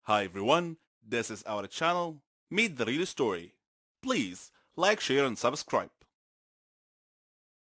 Hi everyone, this is our channel, Meet the Real Story. Please like, share and subscribe.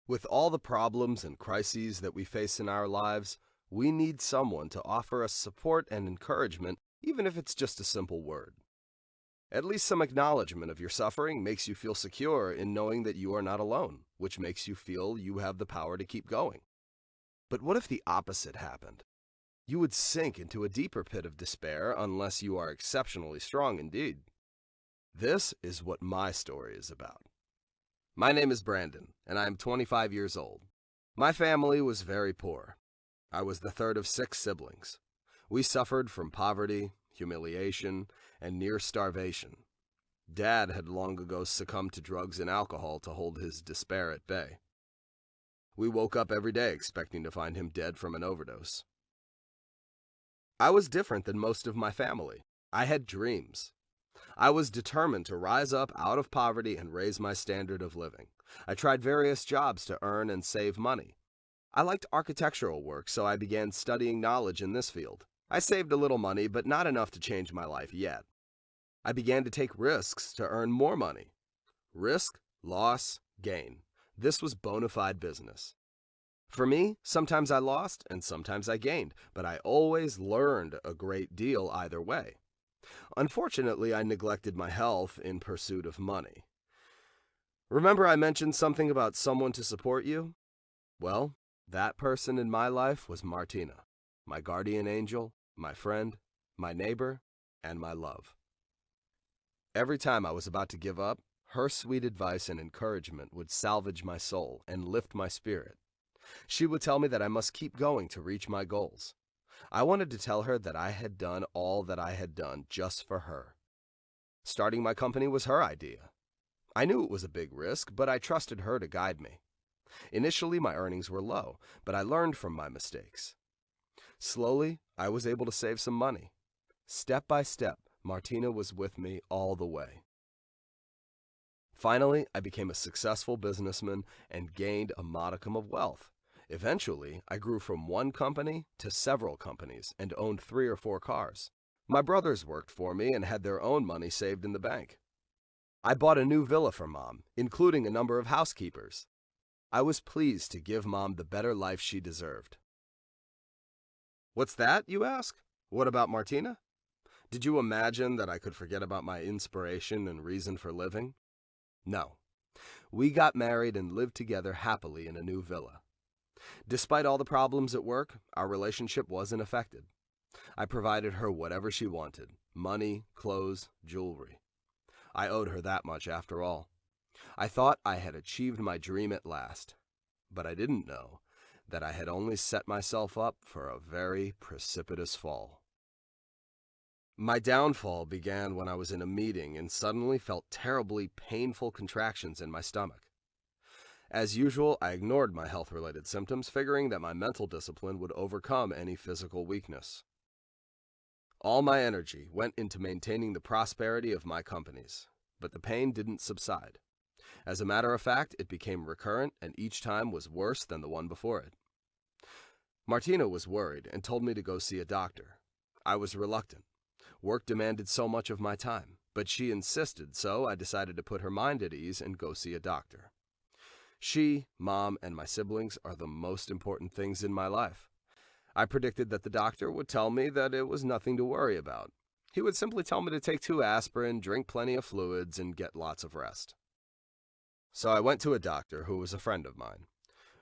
With all the problems and crises that we face in our lives, we need someone to offer us support and encouragement, even if it's just a simple word. At least some acknowledgement of your suffering makes you feel secure in knowing that you are not alone, which makes you feel you have the power to keep going. But what if the opposite happened? You would sink into a deeper pit of despair unless you are exceptionally strong indeed. This is what my story is about. My name is Brandon, and I am 25 years old. My family was very poor. I was the third of 6 siblings. We suffered from poverty, humiliation, and near starvation. Dad had long ago succumbed to drugs and alcohol to hold his despair at bay. We woke up every day expecting to find him dead from an overdose. I was different than most of my family. I had dreams. I was determined to rise up out of poverty and raise my standard of living. I tried various jobs to earn and save money. I liked architectural work, so I began studying knowledge in this field. I saved a little money, but not enough to change my life yet. I began to take risks to earn more money. Risk, loss, gain. This was bona fide business. For me, sometimes I lost and sometimes I gained, but I always learned a great deal either way. Unfortunately, I neglected my health in pursuit of money. Remember I mentioned something about someone to support you? Well, that person in my life was Martina, my guardian angel, my friend, my neighbor, and my love. Every time I was about to give up, her sweet advice and encouragement would salvage my soul and lift my spirit. She would tell me that I must keep going to reach my goals. I wanted to tell her that I had done all that I had done just for her. Starting my company was her idea. I knew it was a big risk, but I trusted her to guide me. Initially, my earnings were low, but I learned from my mistakes. Slowly, I was able to save some money. Step by step, Martina was with me all the way. Finally, I became a successful businessman and gained a modicum of wealth. Eventually, I grew from one company to several companies and owned 3 or 4 cars. My brothers worked for me and had their own money saved in the bank. I bought a new villa for Mom, including a number of housekeepers. I was pleased to give Mom the better life she deserved. What's that, you ask? What about Martina? Did you imagine that I could forget about my inspiration and reason for living? No. We got married and lived together happily in a new villa. Despite all the problems at work, our relationship wasn't affected. I provided her whatever she wanted: money, clothes, jewelry. I owed her that much after all. I thought I had achieved my dream at last, but I didn't know that I had only set myself up for a very precipitous fall. My downfall began when I was in a meeting and suddenly felt terribly painful contractions in my stomach. As usual, I ignored my health-related symptoms, figuring that my mental discipline would overcome any physical weakness. All my energy went into maintaining the prosperity of my companies, but the pain didn't subside. As a matter of fact, it became recurrent and each time was worse than the one before it. Martina was worried and told me to go see a doctor. I was reluctant. Work demanded so much of my time, but she insisted, so I decided to put her mind at ease and go see a doctor. She, Mom, and my siblings are the most important things in my life. I predicted that the doctor would tell me that it was nothing to worry about. He would simply tell me to take 2 aspirin, drink plenty of fluids, and get lots of rest. So I went to a doctor who was a friend of mine.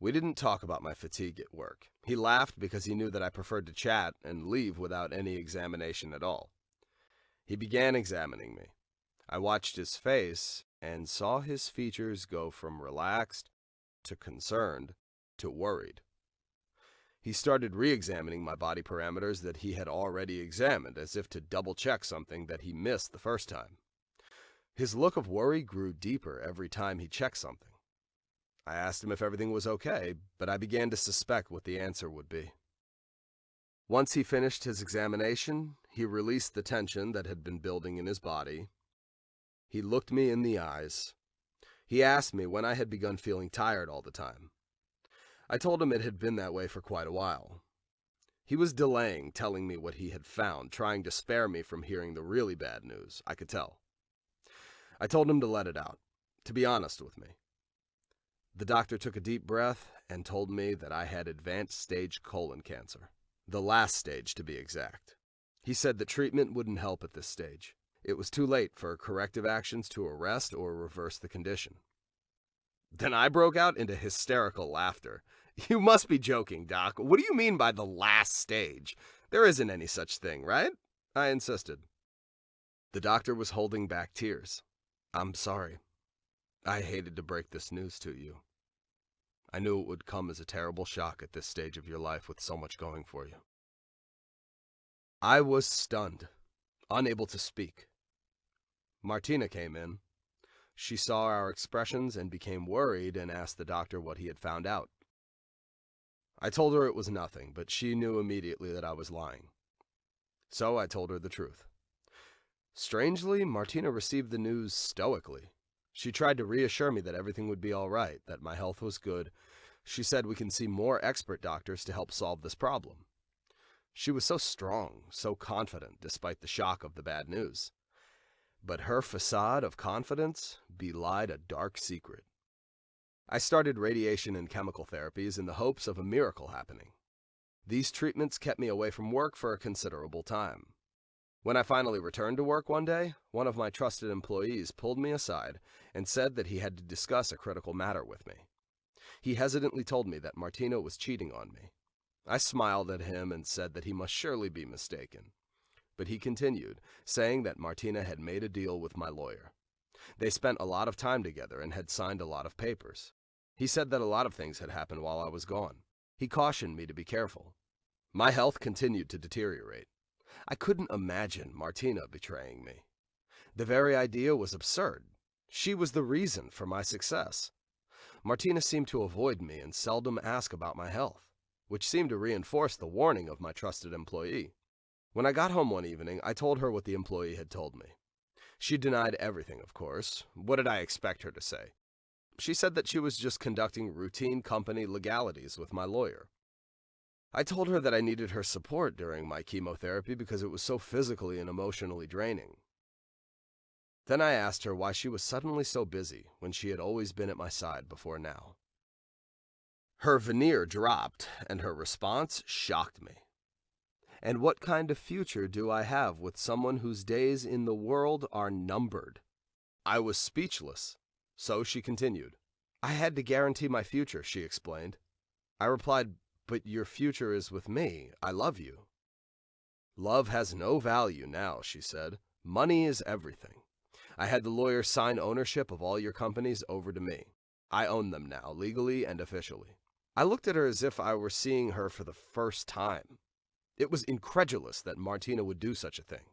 We didn't talk about my fatigue at work. He laughed because he knew that I preferred to chat and leave without any examination at all. He began examining me. I watched his face and saw his features go from relaxed to concerned to worried. He started re-examining my body parameters that he had already examined, as if to double-check something that he missed the first time. His look of worry grew deeper every time he checked something. I asked him if everything was okay, but I began to suspect what the answer would be. Once he finished his examination, he released the tension that had been building in his body. He looked me in the eyes. He asked me when I had begun feeling tired all the time. I told him it had been that way for quite a while. He was delaying telling me what he had found, trying to spare me from hearing the really bad news, I could tell. I told him to let it out, to be honest with me. The doctor took a deep breath and told me that I had advanced stage colon cancer. The last stage, to be exact. He said that treatment wouldn't help at this stage. It was too late for corrective actions to arrest or reverse the condition. Then I broke out into hysterical laughter. You must be joking, Doc. What do you mean by the last stage? There isn't any such thing, right? I insisted. The doctor was holding back tears. I'm sorry. I hated to break this news to you. I knew it would come as a terrible shock at this stage of your life with so much going for you. I was stunned, unable to speak. Martina came in. She saw our expressions and became worried and asked the doctor what he had found out. I told her it was nothing, but she knew immediately that I was lying. So I told her the truth. Strangely, Martina received the news stoically. She tried to reassure me that everything would be all right, that my health was good. She said we can see more expert doctors to help solve this problem. She was so strong, so confident, despite the shock of the bad news. But her facade of confidence belied a dark secret. I started radiation and chemical therapies in the hopes of a miracle happening. These treatments kept me away from work for a considerable time. When I finally returned to work one day, one of my trusted employees pulled me aside and said that he had to discuss a critical matter with me. He hesitantly told me that Martina was cheating on me. I smiled at him and said that he must surely be mistaken. But he continued, saying that Martina had made a deal with my lawyer. They spent a lot of time together and had signed a lot of papers. He said that a lot of things had happened while I was gone. He cautioned me to be careful. My health continued to deteriorate. I couldn't imagine Martina betraying me. The very idea was absurd. She was the reason for my success. Martina seemed to avoid me and seldom ask about my health, which seemed to reinforce the warning of my trusted employee. When I got home one evening, I told her what the employee had told me. She denied everything, of course. What did I expect her to say? She said that she was just conducting routine company legalities with my lawyer. I told her that I needed her support during my chemotherapy because it was so physically and emotionally draining. Then I asked her why she was suddenly so busy when she had always been at my side before now. Her veneer dropped, and her response shocked me. And what kind of future do I have with someone whose days in the world are numbered? I was speechless, so she continued. I had to guarantee my future, she explained. I replied, but your future is with me. I love you. Love has no value now, she said. Money is everything. I had the lawyer sign ownership of all your companies over to me. I own them now, legally and officially. I looked at her as if I were seeing her for the first time. It was incredulous that Martina would do such a thing.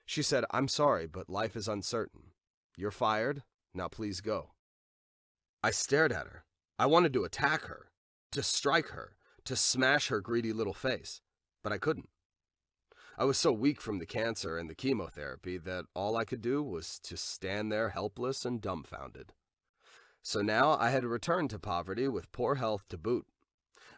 She said, I'm sorry, but life is uncertain. You're fired. Now please go. I stared at her. I wanted to attack her, to strike her, to smash her greedy little face, but I couldn't. I was so weak from the cancer and the chemotherapy that all I could do was to stand there helpless and dumbfounded. So now I had returned to poverty with poor health to boot.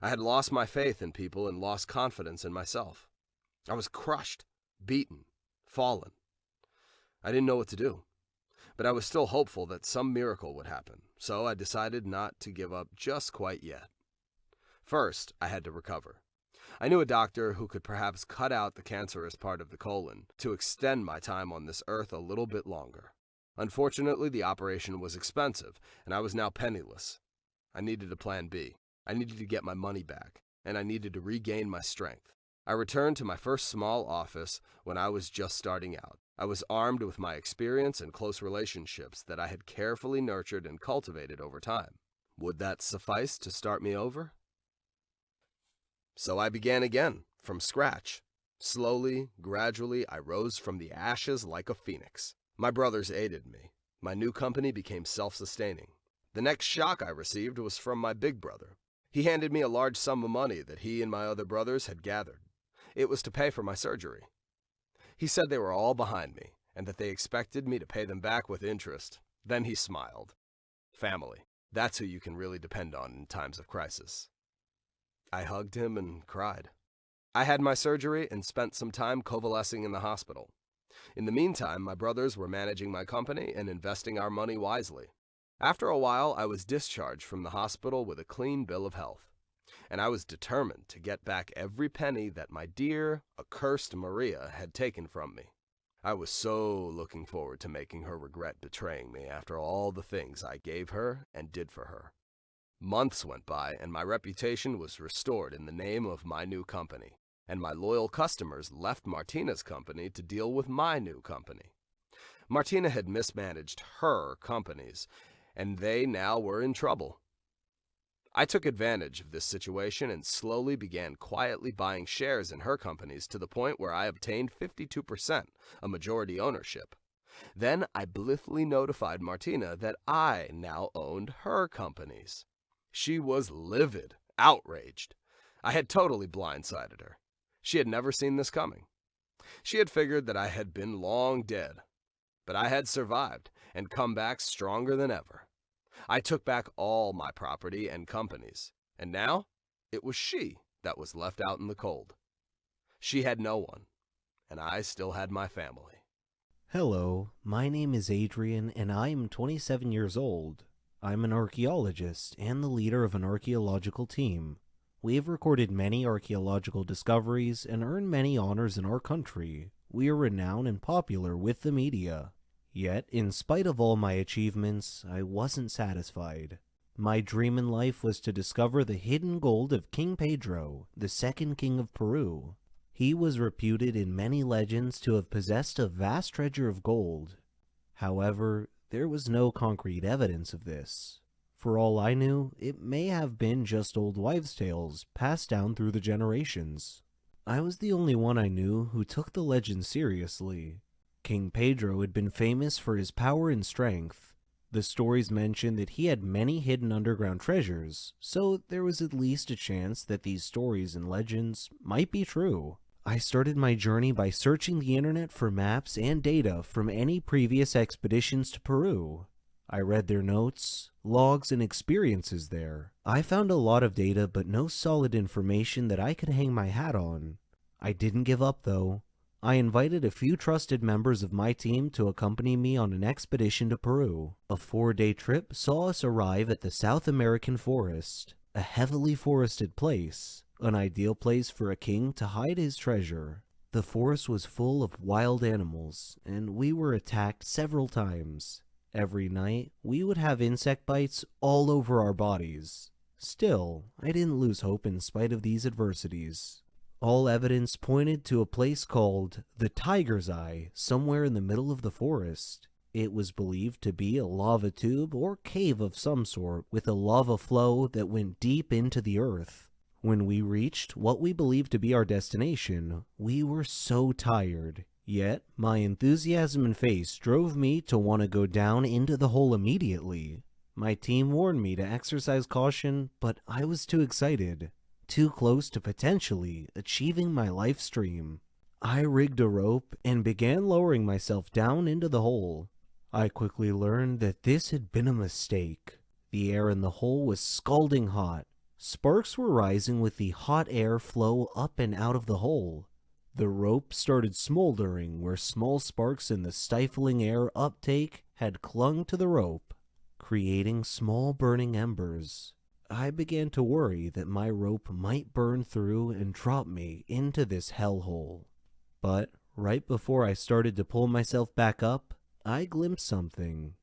I had lost my faith in people and lost confidence in myself. I was crushed, beaten, fallen. I didn't know what to do, but I was still hopeful that some miracle would happen, so I decided not to give up just quite yet. First, I had to recover. I knew a doctor who could perhaps cut out the cancerous part of the colon to extend my time on this earth a little bit longer. Unfortunately, the operation was expensive, and I was now penniless. I needed a plan B. I needed to get my money back, and I needed to regain my strength. I returned to my first small office when I was just starting out. I was armed with my experience and close relationships that I had carefully nurtured and cultivated over time. Would that suffice to start me over? So I began again, from scratch. Slowly, gradually, I rose from the ashes like a phoenix. My brothers aided me. My new company became self-sustaining. The next shock I received was from my big brother. He handed me a large sum of money that he and my other brothers had gathered. It was to pay for my surgery. He said they were all behind me, and that they expected me to pay them back with interest. Then he smiled. Family, that's who you can really depend on in times of crisis. I hugged him and cried. I had my surgery and spent some time convalescing in the hospital. In the meantime, my brothers were managing my company and investing our money wisely. After a while, I was discharged from the hospital with a clean bill of health, and I was determined to get back every penny that my dear, accursed Maria had taken from me. I was so looking forward to making her regret betraying me after all the things I gave her and did for her. Months went by, and my reputation was restored in the name of my new company, and my loyal customers left Martina's company to deal with my new company. Martina had mismanaged her companies, and they now were in trouble. I took advantage of this situation and slowly began quietly buying shares in her companies to the point where I obtained 52%, a majority ownership. Then I blithely notified Martina that I now owned her companies. She was livid, outraged. I had totally blindsided her. She had never seen this coming. She had figured that I had been long dead, but I had survived and come back stronger than ever. I took back all my property and companies, and now it was she that was left out in the cold. She had no one, and I still had my family. Hello, my name is Adrian, and I am 27 years old. I'm an archaeologist and the leader of an archaeological team. We have recorded many archaeological discoveries and earned many honors in our country. We are renowned and popular with the media. Yet, in spite of all my achievements, I wasn't satisfied. My dream in life was to discover the hidden gold of King Pedro, the second king of Peru. He was reputed in many legends to have possessed a vast treasure of gold. However, there was no concrete evidence of this. For all I knew, it may have been just old wives' tales passed down through the generations. I was the only one I knew who took the legend seriously. King Pedro had been famous for his power and strength. The stories mentioned that he had many hidden underground treasures, so there was at least a chance that these stories and legends might be true. I started my journey by searching the internet for maps and data from any previous expeditions to Peru. I read their notes, logs, and experiences there. I found a lot of data but no solid information that I could hang my hat on. I didn't give up though. I invited a few trusted members of my team to accompany me on an expedition to Peru. A 4-day trip saw us arrive at the South American forest, a heavily forested place. An ideal place for a king to hide his treasure. The forest was full of wild animals, and we were attacked several times. Every night, we would have insect bites all over our bodies. Still, I didn't lose hope in spite of these adversities. All evidence pointed to a place called the Tiger's Eye, somewhere in the middle of the forest. It was believed to be a lava tube or cave of some sort with a lava flow that went deep into the earth. When we reached what we believed to be our destination, we were so tired. Yet, my enthusiasm and faith drove me to want to go down into the hole immediately. My team warned me to exercise caution, but I was too excited. Too close to potentially achieving my life's dream. I rigged a rope and began lowering myself down into the hole. I quickly learned that this had been a mistake. The air in the hole was scalding hot. Sparks were rising with the hot air flow up and out of the hole. The rope started smoldering where small sparks in the stifling air uptake had clung to the rope, creating small burning embers. I began to worry that my rope might burn through and drop me into this hellhole. But right before I started to pull myself back up, I glimpsed something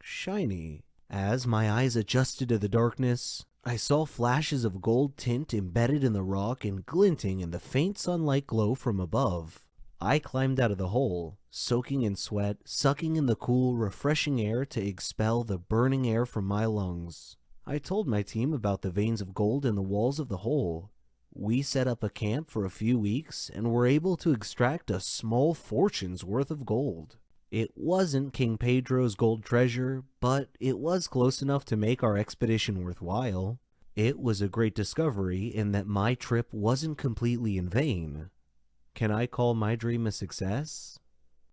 shiny. As my eyes adjusted to the darkness, I saw flashes of gold tint embedded in the rock and glinting in the faint sunlight glow from above. I climbed out of the hole, soaking in sweat, sucking in the cool, refreshing air to expel the burning air from my lungs. I told my team about the veins of gold in the walls of the hole. We set up a camp for a few weeks and were able to extract a small fortune's worth of gold. It wasn't King Pedro's gold treasure, but it was close enough to make our expedition worthwhile. It was a great discovery in that my trip wasn't completely in vain. Can I call my dream a success?